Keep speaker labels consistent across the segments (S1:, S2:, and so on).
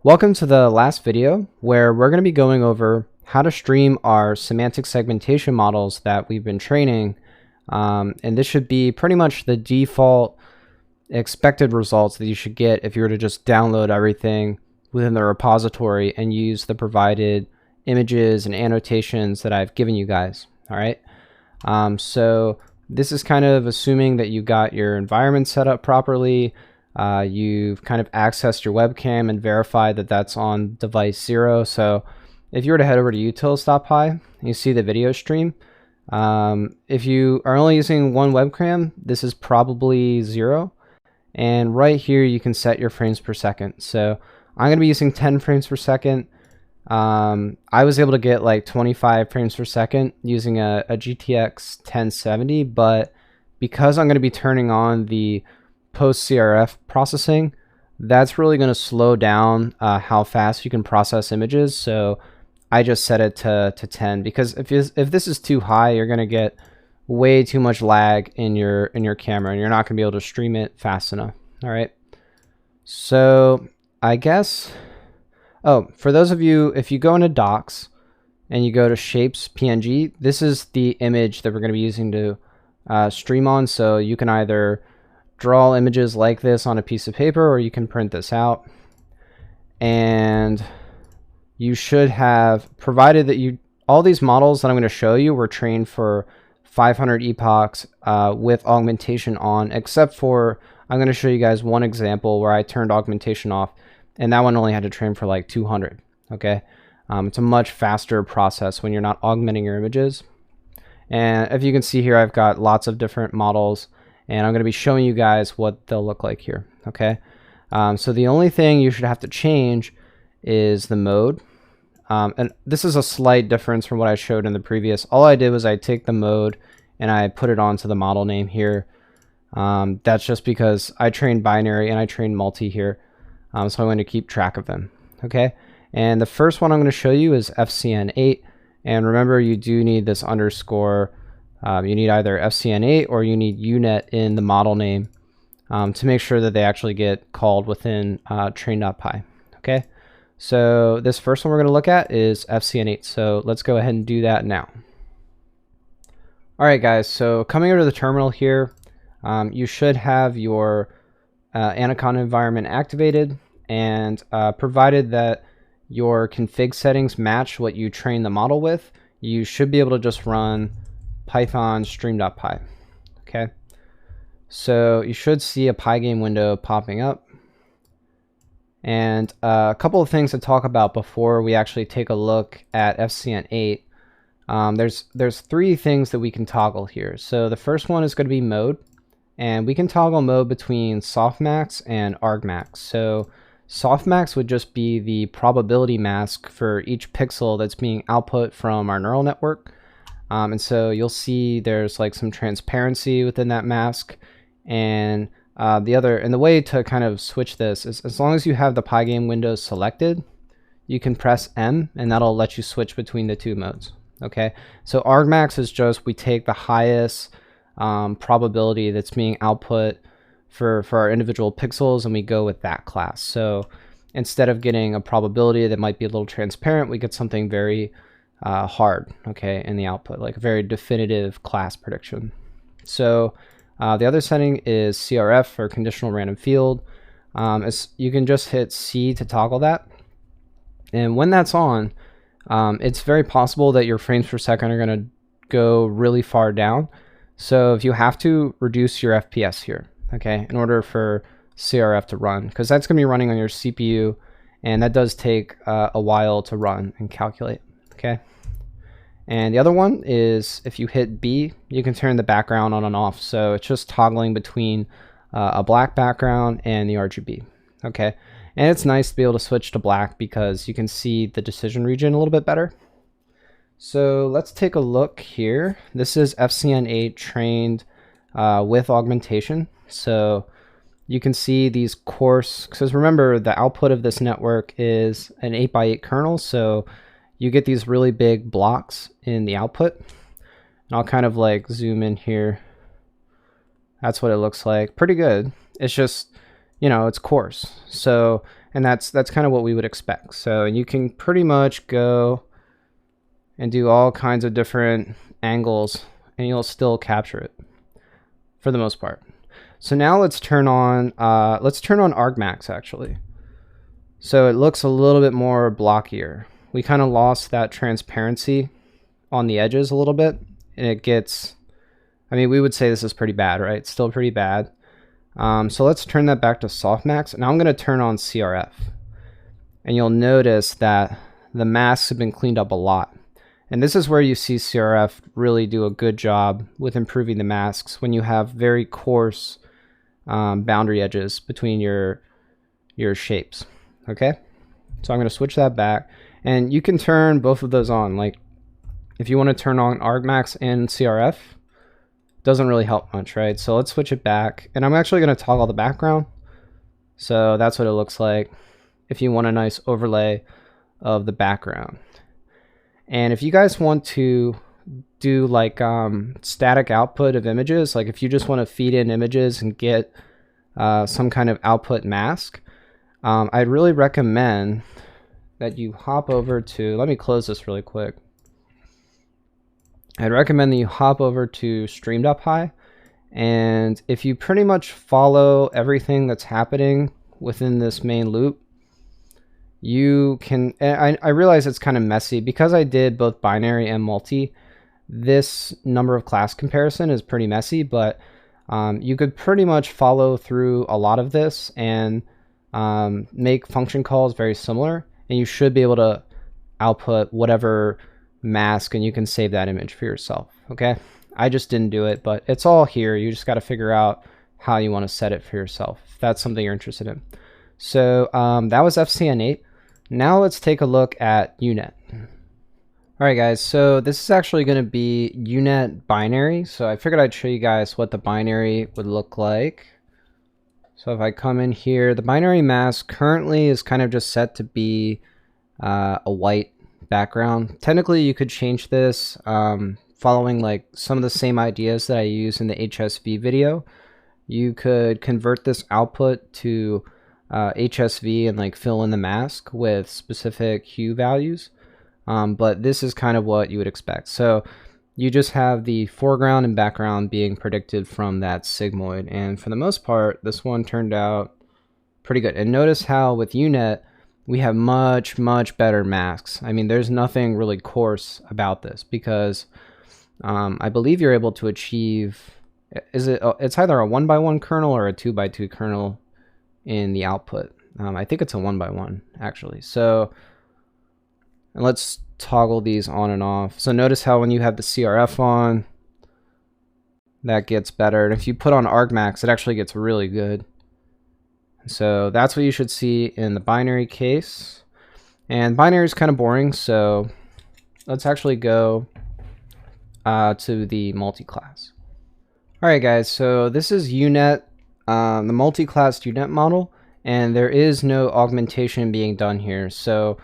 S1: Welcome to the last video where we're going to be going over how to stream our semantic segmentation models that we've been training. And this should be pretty much the default expected results that you should get if you were to just download everything within the repository and use the provided images and annotations that I've given you guys. All right. So this is kind of assuming that you got your environment set up properly. You've kind of accessed your webcam and verified that that's on device 0. So if you were to head over to utils.py and you see the video stream, if you are only using one webcam, this is probably 0. And right here you can set your frames per second. So I'm going to be using 10 frames per second. I was able to get like 25 frames per second using a GTX 1070, but because I'm going to be turning on the post CRF processing, that's really going to slow down how fast you can process images. So I just set it to 10 because if this is too high, you're going to get way too much lag in your camera and you're not going to be able to stream it fast enough. All right. So I guess, for those of you, if you go into docs and you go to shapes PNG, this is the image that we're going to be using to stream on. So you can either draw images like this on a piece of paper or you can print this out. And you should have, provided that all these models that I'm going to show you were trained for 500 epochs with augmentation on, except for, I'm going to show you guys one example where I turned augmentation off, and that one only had to train for like 200. Okay, it's a much faster process when you're not augmenting your images. And if you can see here, I've got lots of different models, and I'm going to be showing you guys what they'll look like here. Okay, so the only thing you should have to change is the mode. And this is a slight difference from what I showed in the previous. All I did was I take the mode and I put it onto the model name here. That's just because I trained binary and I trained multi here. So I'm going to keep track of them. Okay. And the first one I'm going to show you is FCN8. And remember, you do need this underscore. You need either FCN8 or you need UNet in the model name to make sure that they actually get called within train.py. Okay. So this first one we're going to look at is FCN8. So let's go ahead and do that now. All right, guys. So coming over to the terminal here, you should have your Anaconda environment activated, and provided that your config settings match what you train the model with, you should be able to just run Python stream.py. Okay. So you should see a Pygame window popping up. And a couple of things to talk about before we actually take a look at FCN8. There's three things that we can toggle here. So the first one is going to be mode, and we can toggle mode between softmax and argmax. So softmax would just be the probability mask for each pixel that's being output from our neural network. And so you'll see there's like some transparency within that mask. And the way to kind of switch this is, as long as you have the Pygame window selected, you can press M and that'll let you switch between the two modes. Okay, so argmax is just, we take the highest probability that's being output for our individual pixels and we go with that class. So instead of getting a probability that might be a little transparent, we get something very hard, okay, in the output, like a very definitive class prediction. So the other setting is CRF, or conditional random field. You can just hit C to toggle that. And when that's on, it's very possible that your frames per second are going to go really far down. So if you have to, reduce your FPS here, okay, in order for CRF to run, because that's going to be running on your CPU, and that does take a while to run and calculate, okay. And the other one is, if you hit B, you can turn the background on and off. So it's just toggling between a black background and the RGB. Okay. And it's nice to be able to switch to black because you can see the decision region a little bit better. So let's take a look here. This is FCN8 trained with augmentation. So you can see these coarse, because remember, the output of this network is an 8x8 kernel. So you get these really big blocks in the output. And I'll kind of like zoom in here. That's what it looks like. Pretty good. It's just, it's coarse. So And that's kind of what we would expect. So you can pretty much go and do all kinds of different angles and you'll still capture it for the most part. So now let's turn on argmax actually. So it looks a little bit more blockier. We kind of lost that transparency on the edges a little bit, and it gets, I mean, we would say this is pretty bad, right? It's still pretty bad. So let's turn that back to softmax. Now I'm going to turn on CRF. And you'll notice that the masks have been cleaned up a lot. And this is where you see CRF really do a good job with improving the masks when you have very coarse boundary edges between your shapes. Okay, so I'm going to switch that back, and you can turn both of those on. Like if you want to turn on argmax and CRF, doesn't really help much, right? So let's switch it back, and I'm actually going to toggle the background. So that's what it looks like if you want a nice overlay of the background. And if you guys want to do like static output of images, like if you just want to feed in images and get some kind of output mask, I'd really recommend that you hop over to, let me close this really quick. I'd recommend that you hop over to stream.py, and if you pretty much follow everything that's happening within this main loop, you can, I realize it's kind of messy because I did both binary and multi. This number of class comparison is pretty messy, but you could pretty much follow through a lot of this and make function calls very similar, and you should be able to output whatever mask, and you can save that image for yourself. Okay, I just didn't do it, but it's all here. You just got to figure out how you want to set it for yourself if that's something you're interested in. So that was FCN8. Now let's take a look at UNet. All right, guys, so this is actually going to be UNet binary. So I figured I'd show you guys what the binary would look like. So if I come in here, the binary mask currently is kind of just set to be a white background. Technically, you could change this following like some of the same ideas that I use in the HSV video. You could convert this output to HSV and like fill in the mask with specific hue values. But this is kind of what you would expect. So you just have the foreground and background being predicted from that sigmoid. And for the most part, this one turned out pretty good. And notice how with UNet, we have much, much better masks. I mean, there's nothing really coarse about this because I believe you're able to achieve, it's either a 1x1 kernel or a 2x2 kernel in the output. I think it's a 1x1 actually. So and let's toggle these on and off. So notice how when you have the CRF on, that gets better. And if you put on argmax, it actually gets really good. So that's what you should see in the binary case. And binary is kind of boring, so let's actually go to the multi-class. All right, guys, so this is UNet, the multi-class UNet model, and there is no augmentation being done here. So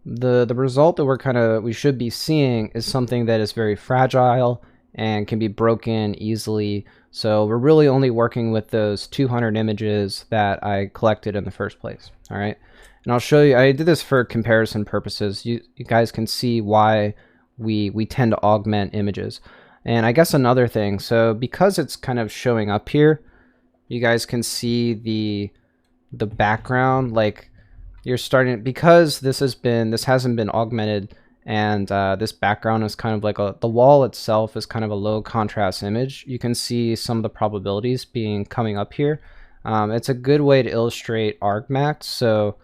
S1: the result that we should be seeing is something that is very fragile and can be broken easily. So we're really only working with those 200 images that I collected in the first place. All right, and I'll show you, I did this for comparison purposes. You guys can see why we tend to augment images. And I guess another thing, so because it's kind of showing up here, you guys can see the background, like you're starting, because this hasn't been augmented, and this background is kind of like the wall itself is kind of a low contrast image. You can see some of the probabilities coming up here. It's a good way to illustrate argmax. So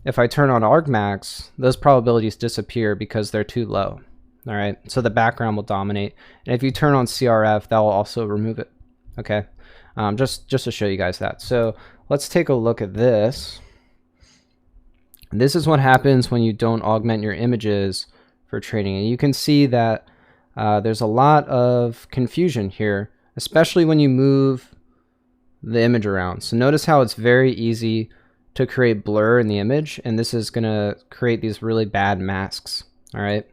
S1: if I turn on argmax, those probabilities disappear because they're too low. All right, so the background will dominate. And if you turn on CRF, that will also remove it. Okay, just to show you guys that. So let's take a look at this. This is what happens when you don't augment your images for training. And you can see that there's a lot of confusion here, especially when you move the image around. So notice how it's very easy to create blur in the image, and this is going to create these really bad masks. All right.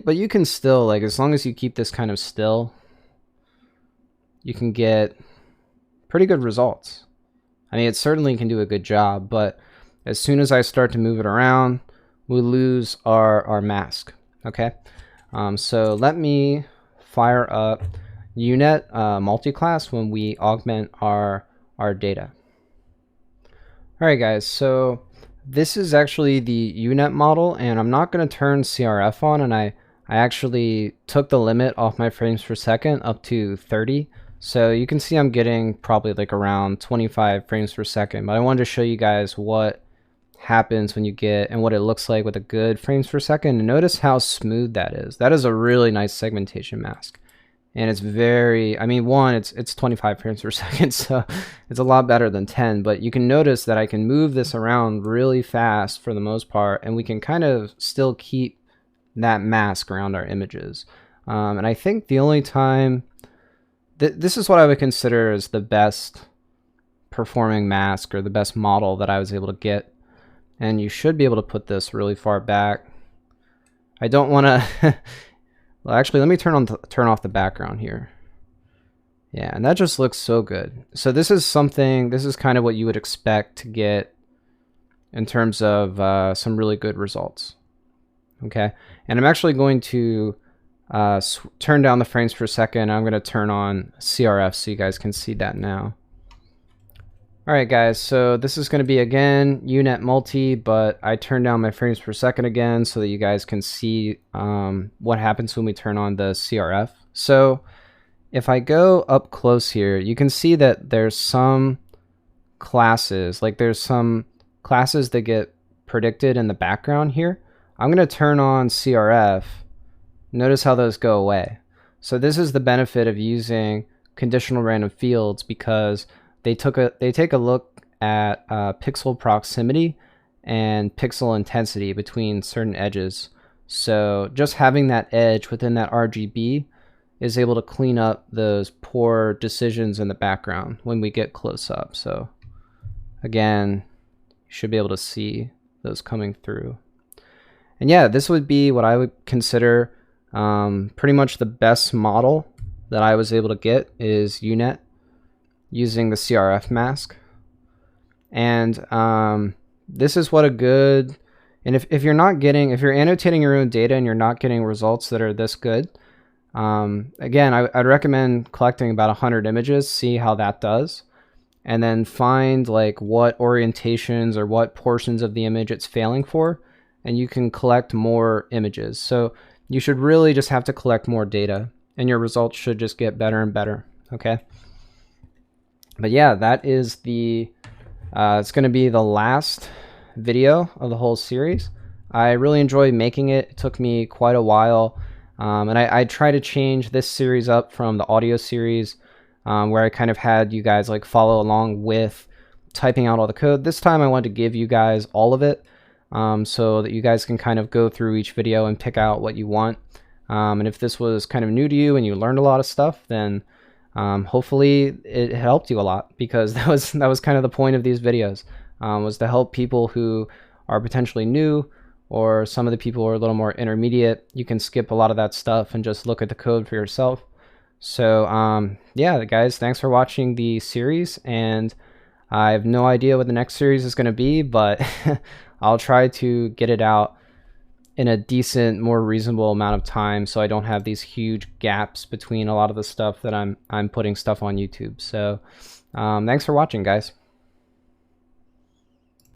S1: But you can still, like, as long as you keep this kind of still, you can get pretty good results. I mean, it certainly can do a good job, but as soon as I start to move it around, we lose our mask. Okay, so let me fire up UNet multiclass when we augment our data. All right, guys, so this is actually the UNet model, and I'm not going to turn CRF on, and I actually took the limit off my frames per second up to 30. So you can see I'm getting probably like around 25 frames per second, but I wanted to show you guys what happens when you get and what it looks like with a good frames per second. And notice how smooth that is. That is a really nice segmentation mask. And it's very, I mean, one, it's 25 frames per second, so it's a lot better than 10, but you can notice that I can move this around really fast for the most part, and we can kind of still keep that mask around our images. And I think the only time, this is what I would consider as the best performing mask or the best model that I was able to get. And you should be able to put this really far back. I don't want to, well, actually, let me turn off the background here. Yeah, and that just looks so good. So this is something, this is kind of what you would expect to get in terms of some really good results. Okay, and I'm actually going to turn down the frames per second. I'm going to turn on CRF so you guys can see that now. All right, guys, so this is going to be, again, UNet multi, but I turned down my frames per second again so that you guys can see what happens when we turn on the CRF. So if I go up close here, you can see that there's some classes, like there's some classes that get predicted in the background here. I'm going to turn on CRF. Notice how those go away. So this is the benefit of using conditional random fields, because they take a look at pixel proximity and pixel intensity between certain edges. So just having that edge within that RGB is able to clean up those poor decisions in the background when we get close up. So again, you should be able to see those coming through. And yeah, this would be what I would consider pretty much the best model that I was able to get is UNet using the CRF mask. And this is what a good, and if you're not getting, if you're annotating your own data and you're not getting results that are this good, again, I'd recommend collecting about 100 images, see how that does, and then find like what orientations or what portions of the image it's failing for, and you can collect more images. So you should really just have to collect more data, and your results should just get better and better, okay? But yeah, that is the, it's going to be the last video of the whole series. I really enjoyed making it. It took me quite a while. And I try to change this series up from the audio series where I kind of had you guys like follow along with typing out all the code. This time I wanted to give you guys all of it so that you guys can kind of go through each video and pick out what you want. And if this was kind of new to you and you learned a lot of stuff, then hopefully it helped you a lot, because that was kind of the point of these videos, was to help people who are potentially new, or some of the people who are a little more intermediate. You can skip a lot of that stuff and just look at the code for yourself. So yeah, guys, thanks for watching the series, and I have no idea what the next series is going to be, but I'll try to get it out in a decent, more reasonable amount of time, so I don't have these huge gaps between a lot of the stuff that I'm putting stuff on YouTube. So thanks for watching, guys.